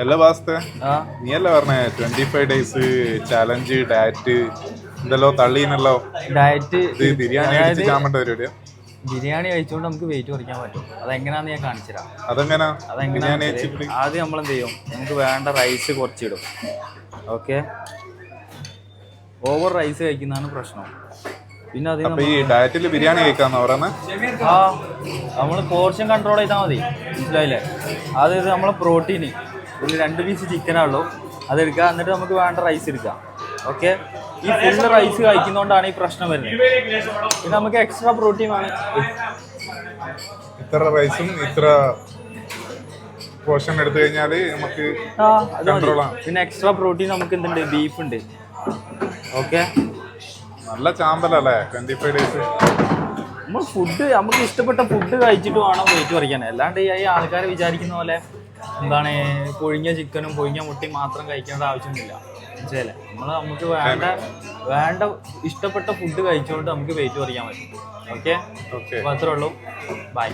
എല്ലാ ഭാഗത്തെ നീയല്ലേ പറഞ്ഞേ 25 days ചാലഞ്ച് ഡയറ്റ് എന്തല്ലോ തള്ളീനല്ലോ. ഡയറ്റ് ബിരിയാണി അടിച്ച് ചാമ്പേണ്ട പരിപാടിയാ. ബിരിയാണി കഴിച്ചുകൊണ്ട് നമുക്ക് വെയിറ്റ് കുറയ്ക്കാൻ പറ്റും. അതെങ്ങനെയാന്ന് ഞാൻ കാണിച്ചുതരാം. അതെങ്ങനെയാ? ആദ്യം നമ്മൾ എന്ത് ചെയ്യും, നമുക്ക് വേണ്ട റൈസ് കുറച്ചിടും. ഓക്കെ, ഓവർ റൈസ് കഴിക്കുന്നതാണ് പ്രശ്നം. പിന്നെ അത് ഈ ഡയറ്റിൽ ബിരിയാണി കഴിക്കാന്ന് പറയുന്നത് നമ്മൾ പോർഷൻ കൺട്രോൾ ചെയ്താൽ മതി, മനസ്സിലായില്ലേ? അതായത് നമ്മളെ പ്രോട്ടീന് ഒരു 2 പീസ് ചിക്കനാണല്ലോ, അതെടുക്കുക. എന്നിട്ട് നമുക്ക് വേണ്ട റൈസ് എടുക്കാം. ഓക്കെ, ഈ ഫുള്ള് റൈസ് കഴിക്കുന്നതുകൊണ്ടാണ് ഈ പ്രശ്നം വരുന്നത്. പിന്നെ നമുക്ക് എക്സ്ട്രാ പ്രോട്ടീൻ ആണ്. ഇത്ര റൈസും ഇത്ര പോർഷൻ എടുത്തു കഴിഞ്ഞാൽ നമുക്ക് പിന്നെ എക്സ്ട്രാ പ്രോട്ടീൻ നമുക്ക് എന്തുണ്ട്, ബീഫ് ഉണ്ട്. ഓക്കെ, നല്ല ചാമ്പലല്ലേ 25 days. നമ്മൾ ഫുഡ് നമുക്ക് ഇഷ്ടപ്പെട്ട ഫുഡ് കഴിച്ചിട്ട് വേണം വെയിറ്റ് കുറയ്ക്കാൻ. അല്ലാണ്ട് ഈ ആൾക്കാർ വിചാരിക്കുന്ന പോലെ എന്താണ് പൊഴിഞ്ഞ ചിക്കനും പൊഴിഞ്ഞ മുട്ടയും മാത്രം കഴിക്കേണ്ട ആവശ്യമൊന്നുമില്ല, മനസ്സിലല്ലേ? നമുക്ക് വേണ്ട ഇഷ്ടപ്പെട്ട ഫുഡ് കഴിച്ചുകൊണ്ട് നമുക്ക് വെയിറ്റ് കുറയ്ക്കാൻ പറ്റും. ഓക്കെ, അപ്പോൾ അത്രേ ഉള്ളൂ. ബൈ.